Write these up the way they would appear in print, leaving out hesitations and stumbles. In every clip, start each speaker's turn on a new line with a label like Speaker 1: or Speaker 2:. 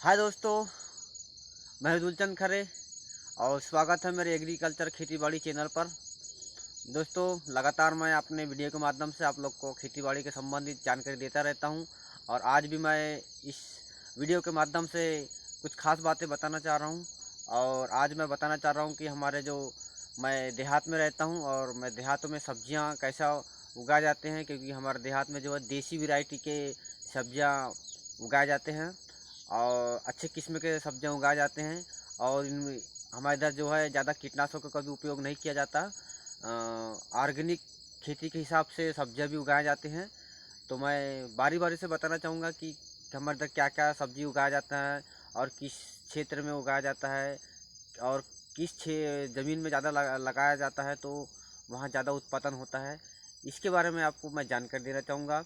Speaker 1: हाय दोस्तों, मैं हूं दुलचंद खरे और स्वागत है मेरे एग्रीकल्चर खेतीबाड़ी चैनल पर। दोस्तों, लगातार मैं अपने वीडियो के माध्यम से आप लोग को खेतीबाड़ी के संबंधित जानकारी देता रहता हूं और आज भी मैं इस वीडियो के माध्यम से कुछ खास बातें बताना चाह रहा हूं। और आज मैं बताना चाह रहा हूं कि हमारे जो मैं देहात में रहता हूं और मैं देहातों में सब्जियां कैसा उगाए जाते हैं, क्योंकि हमारे देहात में जो है देसी वैरायटी के सब्जियां उगाए जाते हैं और अच्छे किस्म के सब्जियां उगाए जाते हैं। और इनमें हमारे इधर जो है ज़्यादा कीटनाशकों का भी उपयोग नहीं किया जाता। ऑर्गेनिक खेती के हिसाब से सब्जियां भी उगाए जाते हैं। तो मैं बारी बारी से बताना चाहूँगा कि हमारे इधर क्या क्या सब्जी उगाया जाता है और किस क्षेत्र में उगाया जाता है और किस ज़मीन में ज़्यादा लगाया जाता है तो वहाँ ज़्यादा उत्पादन होता है। इसके बारे में आपको मैं जानकारी देना चाहूँगा।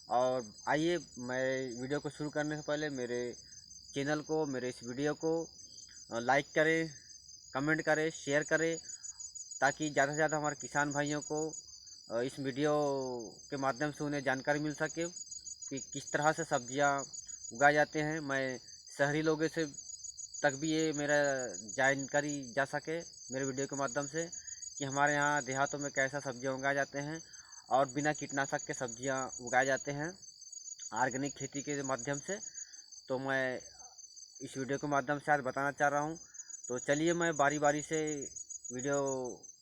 Speaker 1: और आइए, मैं वीडियो को शुरू करने से पहले मेरे चैनल को, मेरे इस वीडियो को लाइक करें, कमेंट करें, शेयर करें, ताकि ज़्यादा से ज़्यादा हमारे किसान भाइयों को इस वीडियो के माध्यम से उन्हें जानकारी मिल सके कि किस तरह से सब्जियां उगाए जाते हैं। मैं शहरी लोगों से तक भी ये मेरा जानकारी जा सके मेरे वीडियो के माध्यम से कि हमारे यहाँ देहातों में कैसा सब्जियां उगाए जाते हैं और बिना कीटनाशक के सब्जियां उगाए जाते हैं ऑर्गेनिक खेती के माध्यम से। तो मैं इस वीडियो के माध्यम से आज बताना चाह रहा हूँ। तो चलिए, मैं बारी बारी से वीडियो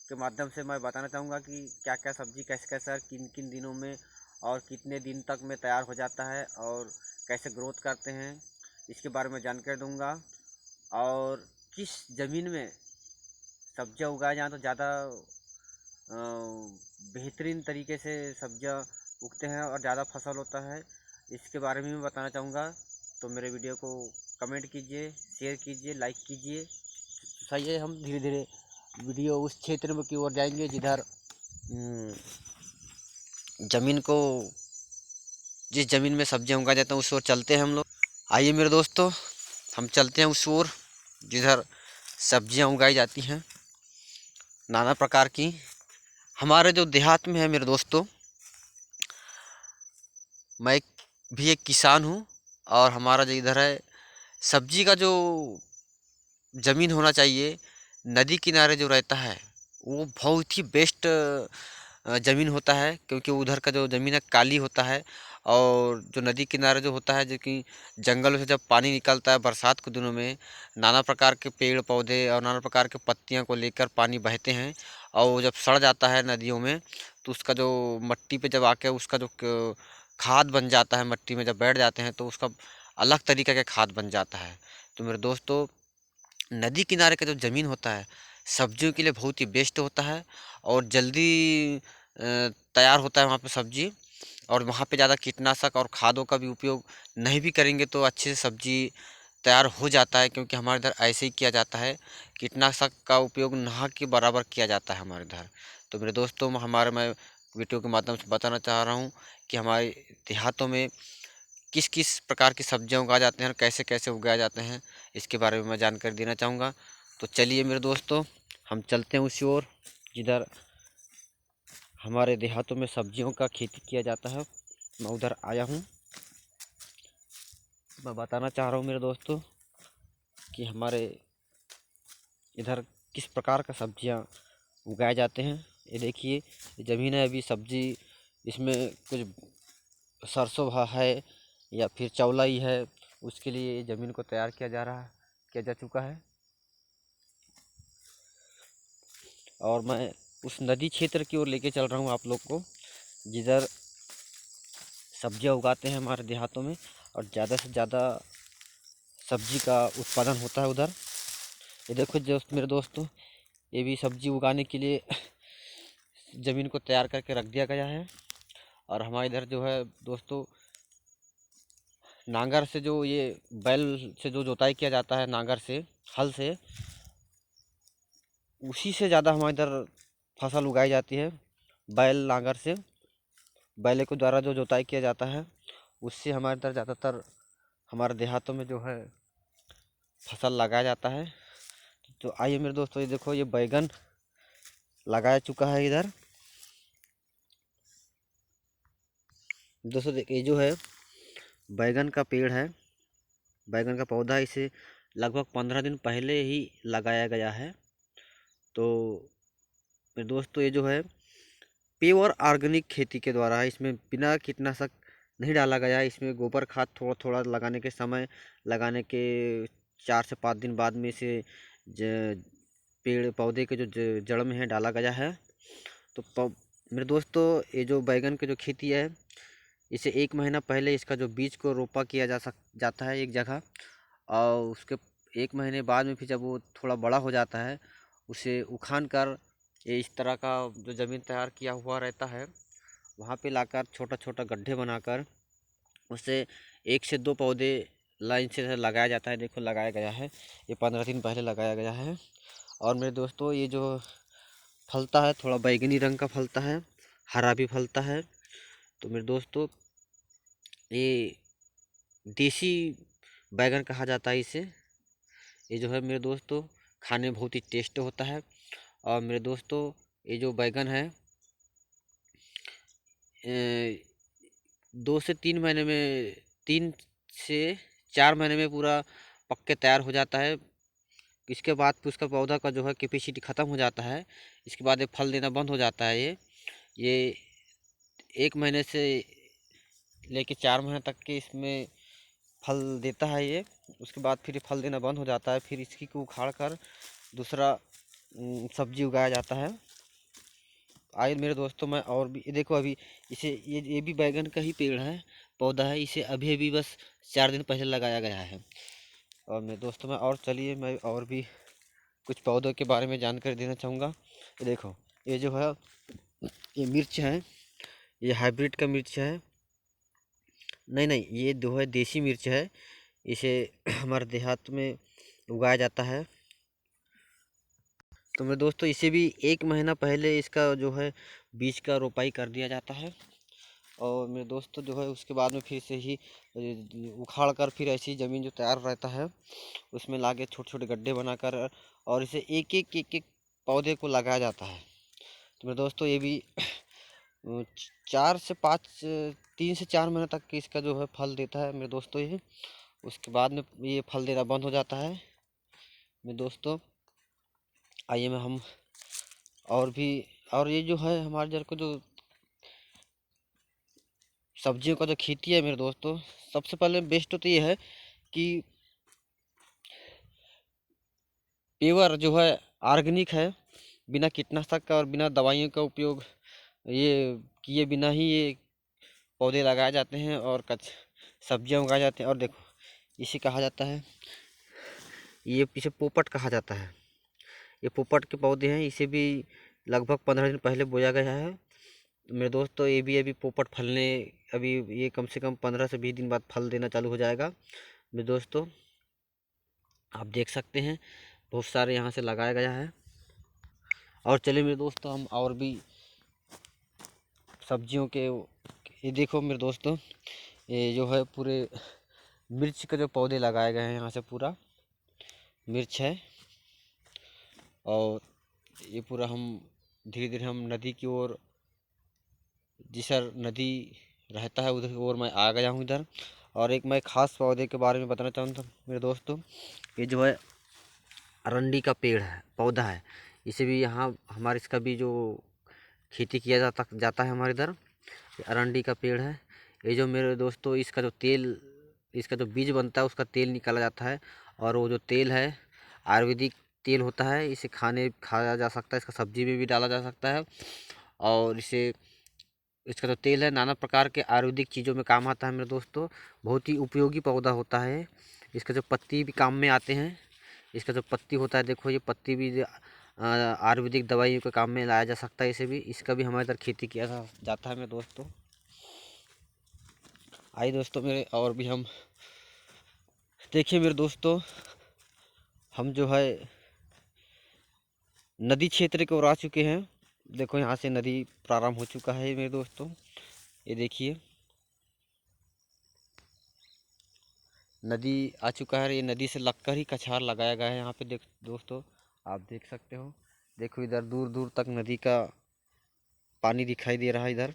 Speaker 1: के माध्यम से मैं बताना चाहूँगा कि क्या क्या सब्जी कैसे कैसे किन किन दिनों में और कितने दिन तक में तैयार हो जाता है और कैसे ग्रोथ करते हैं, इसके बारे में जानकारी दूंगा। और किस ज़मीन में सब्जियां उगाई जाएँ तो ज़्यादा बेहतरीन तरीके से सब्जियां उगते हैं और ज़्यादा फसल होता है, इसके बारे में भी बताना चाहूँगा। तो मेरे वीडियो को कमेंट कीजिए, शेयर कीजिए, लाइक कीजिए। सही है, हम धीरे धीरे वीडियो उस क्षेत्र में की ओर जाएंगे जिधर ज़मीन को जिस ज़मीन में सब्जियां उगाई जाती हैं उस ओर चलते हैं हम लोग। आइए मेरे दोस्तों, हम चलते हैं उस ओर जिधर सब्जियां उगाई जाती हैं नाना प्रकार की। हमारे जो देहात में है मेरे दोस्तों, मैं भी एक किसान हूँ और हमारा जो इधर है सब्जी का जो ज़मीन होना चाहिए, नदी किनारे जो रहता है वो बहुत ही बेस्ट ज़मीन होता है, क्योंकि उधर का जो ज़मीन है काली होता है। और जो नदी किनारे जो होता है, जो कि जंगलों से जब पानी निकलता है बरसात के दिनों में, नाना प्रकार के पेड़ पौधे और नाना प्रकार के पत्तियां को लेकर पानी बहते हैं और वो जब सड़ जाता है नदियों में तो उसका जो मट्टी पे जब आके उसका जो खाद बन जाता है, मट्टी में जब बैठ जाते हैं तो उसका अलग तरीके का खाद बन जाता है। तो मेरे दोस्तों, नदी किनारे का जो ज़मीन होता है सब्जियों के लिए बहुत ही बेस्ट होता है और जल्दी तैयार होता है वहाँ पे सब्जी। और वहाँ पे ज़्यादा कीटनाशक और खादों का भी उपयोग नहीं भी करेंगे तो अच्छे से सब्जी तैयार हो जाता है, क्योंकि हमारे इधर ऐसे ही किया जाता है। कीटनाशक का उपयोग ना के बराबर किया जाता है हमारे इधर। तो मेरे दोस्तों, मैं वीडियो के माध्यम से बताना चाह रहा हूँ कि हमारे देहातों में किस किस प्रकार की सब्जियां उगाए जाते हैं और कैसे कैसे उगाए जाते हैं, इसके बारे में मैं जानकारी देना चाहूँगा। तो चलिए मेरे दोस्तों, हम चलते हैं उसी ओर जिधर हमारे देहातों में सब्जियों का खेती किया जाता है। मैं उधर आया हूँ। मैं बताना चाह रहा हूँ मेरे दोस्तों कि हमारे इधर किस प्रकार का सब्जियां उगाए जाते हैं। ये देखिए, ये ज़मीन है, अभी सब्जी इसमें कुछ सरसों है या फिर चौलाई है, उसके लिए ज़मीन को तैयार किया जा चुका है। और मैं उस नदी क्षेत्र की ओर लेके चल रहा हूँ आप लोग को जिधर सब्जियां उगाते हैं हमारे देहातों में और ज़्यादा से ज़्यादा सब्जी का उत्पादन होता है उधर। ये देखो मेरे दोस्तों, ये भी सब्जी उगाने के लिए ज़मीन को तैयार करके रख दिया गया है। और हमारे इधर जो है दोस्तों, नांगर से जो ये बैल से जो जोताई किया जाता है नांगर से, हल से, उसी से ज़्यादा हमारे इधर फसल उगाई जाती है। बैल नांगर से, बैलों के द्वारा जो जोताई किया जाता है उससे हमारे इधर ज़्यादातर हमारे देहातों में जो है फसल लगाया जाता है। तो आइए मेरे दोस्तों, ये देखो, ये बैगन लगाया चुका है इधर। दोस्तों देखिए, ये जो है बैगन का पेड़ है, बैगन का पौधा इसे लगभग 15 दिन पहले ही लगाया गया है। तो मेरे दोस्तों ये जो है प्योर ऑर्गेनिक खेती के द्वारा है, इसमें बिना कीटनाशक नहीं डाला गया है। इसमें गोबर खाद थोड़ा थोड़ा लगाने के समय, लगाने के 4 से 5 दिन बाद में इसे पेड़ पौधे के जो जड़ में है डाला गया है। तो मेरे दोस्तों ये जो बैगन की जो खेती है, इसे 1 महीना पहले इसका जो बीज को रोपा किया जाता है एक जगह, और उसके 1 महीने बाद में फिर जब वो थोड़ा बड़ा हो जाता है, उसे उखाड़ कर ये इस तरह का जो ज़मीन तैयार किया हुआ रहता है वहाँ पे लाकर छोटा छोटा गड्ढे बनाकर उससे 1 से 2 पौधे लाइन से लगाया जाता है। देखो लगाया गया है, ये 15 दिन पहले लगाया गया है। और मेरे दोस्तों ये जो फलता है थोड़ा बैगनी रंग का फलता है, हरा भी फलता है। तो मेरे दोस्तों ये देसी बैगन कहा जाता है इसे। ये जो है मेरे दोस्तों खाने में बहुत ही टेस्ट होता है। और मेरे दोस्तों ये जो बैगन है 2 से 3 महीने में, 3 से 4 महीने में पूरा पक के तैयार हो जाता है। इसके बाद फिर उसका पौधा का जो है कैपेसिटी ख़त्म हो जाता है। इसके बाद ये फल देना बंद हो जाता है। ये 1 महीने से लेके 4 महीने तक के इसमें फल देता है ये। उसके बाद फिर ये फल देना बंद हो जाता है। फिर इसकी को उखाड़ कर दूसरा सब्जी उगाया जाता है। आइए मेरे दोस्तों मैं और भी ये देखो, अभी इसे ये भी बैगन का ही पेड़ है, पौधा है। इसे अभी अभी बस 4 दिन पहले लगाया गया है। और मेरे दोस्तों मैं और चलिए मैं और भी कुछ पौधों के बारे में जानकारी देना चाहूँगा। ये देखो ये जो है ये मिर्च है, ये हाइब्रिड का मिर्च है। नहीं नहीं, ये जो है देसी मिर्च है। इसे हमारे देहात में उगाया जाता है। तो मेरे दोस्तों इसे भी 1 महीना पहले इसका जो है बीज का रोपाई कर दिया जाता है। और मेरे दोस्तों जो है उसके बाद में फिर से ही उखाड़ कर फिर ऐसी ज़मीन जो तैयार रहता है उसमें लाके छोटे छोटे गड्ढे बनाकर और इसे एक एक पौधे को लगाया जाता है। तो मेरे दोस्तों ये भी 4 से 5, 3 से 4 महीने तक की इसका जो है फल देता है मेरे दोस्तों ये। उसके बाद में ये फल देना बंद हो जाता है। मेरे दोस्तों आइए में हम और भी, और ये जो है हमारे इधर को जो सब्जियों का जो खेती है मेरे दोस्तों, सबसे पहले बेस्ट तो ये है कि पेवर जो है ऑर्गेनिक है, बिना कीटनाशक का और बिना दवाइयों का उपयोग ये किए बिना ही ये पौधे लगाए जाते हैं और सब्जियां उगाई जाती हैं। और देखो इसे कहा जाता है, ये इसे पोपट कहा जाता है। ये पोपट के पौधे हैं, इसे भी लगभग 15 दिन पहले बोया गया है। तो मेरे दोस्तों ये भी अभी पोपट फलने, अभी ये कम से कम 15 से 20 दिन बाद फल देना चालू हो जाएगा। मेरे दोस्तों आप देख सकते हैं बहुत सारे यहाँ से लगाया गया है। और चलिए मेरे दोस्तों हम और भी सब्जियों के, ये देखो मेरे दोस्तों ये जो है पूरे मिर्च के जो पौधे लगाए गए हैं, यहाँ से पूरा मिर्च है। और ये पूरा हम धीरे धीरे हम नदी की ओर, जिसर नदी रहता है उधर की ओर मैं आ गया हूँ इधर। और एक मैं ख़ास पौधे के बारे में बताना चाहूँगा मेरे दोस्तों, ये जो है अरंडी का पेड़ है, पौधा है। इसे भी यहाँ हमारे इसका भी जो खेती किया जाता है हमारे इधर। ये अरंडी का पेड़ है। ये जो मेरे दोस्तों इसका जो तेल, इसका जो बीज बनता है उसका तेल निकाला जाता है। और वो जो तेल है आयुर्वेदिक तेल होता है। इसे खाया जा सकता है, इसका सब्जी में भी डाला जा सकता है। और इसे, इसका जो तेल है नाना प्रकार के आयुर्वेदिक चीज़ों में काम आता है मेरे दोस्तों। बहुत ही उपयोगी पौधा होता है। इसका जो पत्ती भी काम में आते हैं। इसका जो पत्ती होता है देखो, ये पत्ती भी आयुर्वेदिक दवाइयों के काम में लाया जा सकता है। इसे भी, इसका भी हमारे इधर खेती किया जाता है मेरे दोस्तों। आइए दोस्तों मेरे और भी हम देखिए मेरे दोस्तों, हम जो है नदी क्षेत्र की ओर आ चुके हैं। देखो यहाँ से नदी प्रारंभ हो चुका है मेरे दोस्तों। ये देखिए नदी आ चुका है। ये नदी से लगकर ही कछार लगाया गया है यहाँ पे। देख दोस्तों आप देख सकते हो, देखो इधर दूर दूर तक नदी का पानी दिखाई दे रहा है। इधर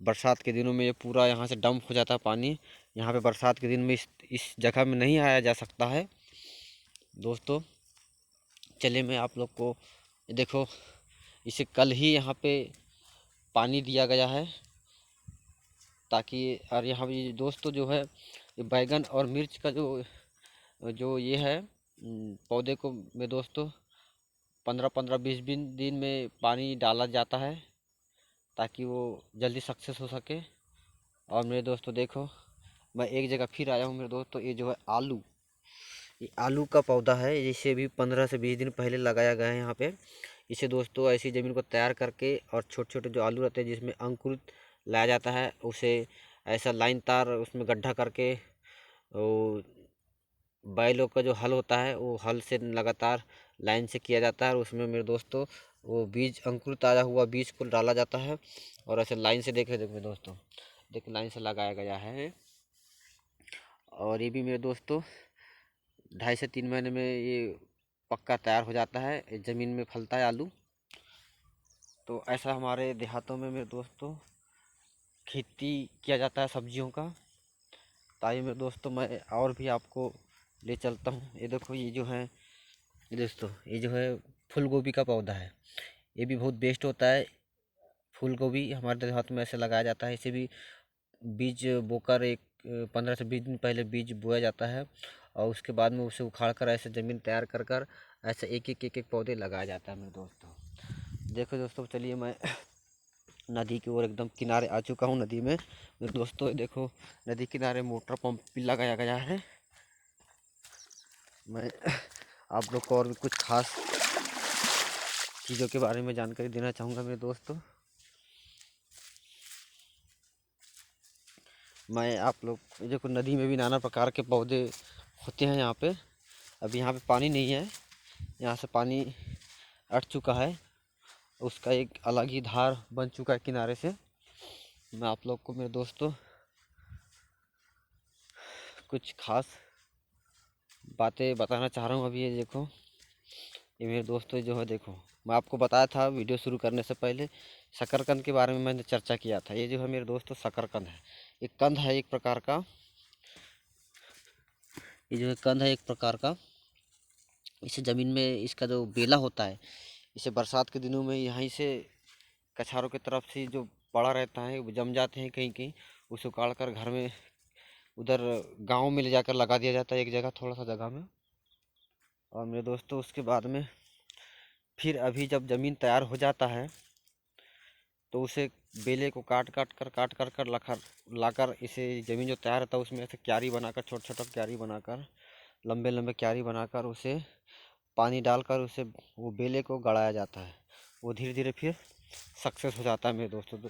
Speaker 1: बरसात के दिनों में ये पूरा यहाँ से डंप हो जाता है पानी। यहाँ पे बरसात के दिन में इस जगह में नहीं आया जा सकता है दोस्तों। चलिए मैं आप लोग को देखो, इसे कल ही यहाँ पे पानी दिया गया है ताकि, और यहाँ पे दोस्तों जो है ये बैगन और मिर्च का जो जो ये है पौधे को में दोस्तों 15-15 20 दिन में पानी डाला जाता है ताकि वो जल्दी सक्सेस हो सके। और मेरे दोस्तों देखो, मैं एक जगह फिर आया हूँ मेरे दोस्तों। ये जो है आलू, ये आलू का पौधा है, जिसे भी 15 से 20 दिन पहले लगाया गया है यहाँ पे। इसे दोस्तों ऐसी ज़मीन को तैयार करके और छोटे छोटे जो आलू रहते हैं जिसमें अंकुरित लाया जाता है, उसे ऐसा लाइन तार उसमें गड्ढा करके, और बैलों का जो हल होता है वो हल से लगातार लाइन से किया जाता है। और उसमें मेरे दोस्तों वो बीज, अंकुरित आया हुआ बीज को डाला जाता है और ऐसे लाइन से देखे मेरे दोस्तों, देख लाइन से लगाया गया है। और ये भी मेरे दोस्तों 2.5 से 3 महीने में ये पक्का तैयार हो जाता है, ज़मीन में फलता है आलू। तो ऐसा हमारे देहातों में मेरे दोस्तों खेती किया जाता है सब्जियों का। ताकि मेरे दोस्तों मैं और भी आपको ले चलता हूँ। ये देखो, ये जो है दोस्तों, ये जो है फूल गोभी का पौधा है, ये भी बहुत बेस्ट होता है। फूल गोभी हमारे देहात में ऐसे लगाया जाता है। इसे भी बीज बोकर 15 से 20 दिन पहले बीज बोया जाता है और उसके बाद में उसे उखाड़ कर ऐसे ज़मीन तैयार कर कर ऐसे एक एक पौधे लगाया जाता है मेरे दोस्तों। देखो दोस्तों, चलिए मैं नदी की ओर एकदम किनारे आ चुका हूँ। नदी में मेरे दोस्तों देखो, नदी किनारे मोटर पंप भी लगाया गया है। मैं आप लोग को और भी कुछ खास चीज़ों के बारे में जानकारी देना चाहूँगा मेरे दोस्तों। मैं आप लोग देखो, नदी में भी नाना प्रकार के पौधे होते हैं यहाँ पे। अभी यहाँ पे पानी नहीं है, यहाँ से पानी अट चुका है, उसका एक अलग ही धार बन चुका है किनारे से। मैं आप लोग को मेरे दोस्तों कुछ खास बातें बताना चाह रहा हूँ। अभी ये देखो, ये मेरे दोस्तों जो है देखो, मैं आपको बताया था वीडियो शुरू करने से पहले शकरकंद के बारे में मैंने चर्चा किया था। ये जो है मेरे दोस्तों शकरकंद है, एक कंद है एक प्रकार का। ये जो है कंद है एक प्रकार का। इसे ज़मीन में इसका जो बेला होता है, इसे बरसात के दिनों में यहीं से कछारों की तरफ से जो पड़ा रहता है वो जम जाते हैं कहीं कहीं, उसे उखाड़ कर घर में उधर गांव में ले जाकर लगा दिया जाता है एक जगह, थोड़ा सा जगह में। और मेरे दोस्तों उसके बाद में फिर अभी जब ज़मीन तैयार हो जाता है तो उसे बेले को काट कर लाकर इसे ज़मीन जो तैयार रहता है उसमें ऐसे क्यारी बनाकर, छोटा छोटा क्यारी बनाकर, लंबे लंबे क्यारी बनाकर उसे पानी डालकर उसे वो बेले को गड़ाया जाता है। वो धीरे धीरे फिर सक्सेस हो जाता है मेरे दोस्तों।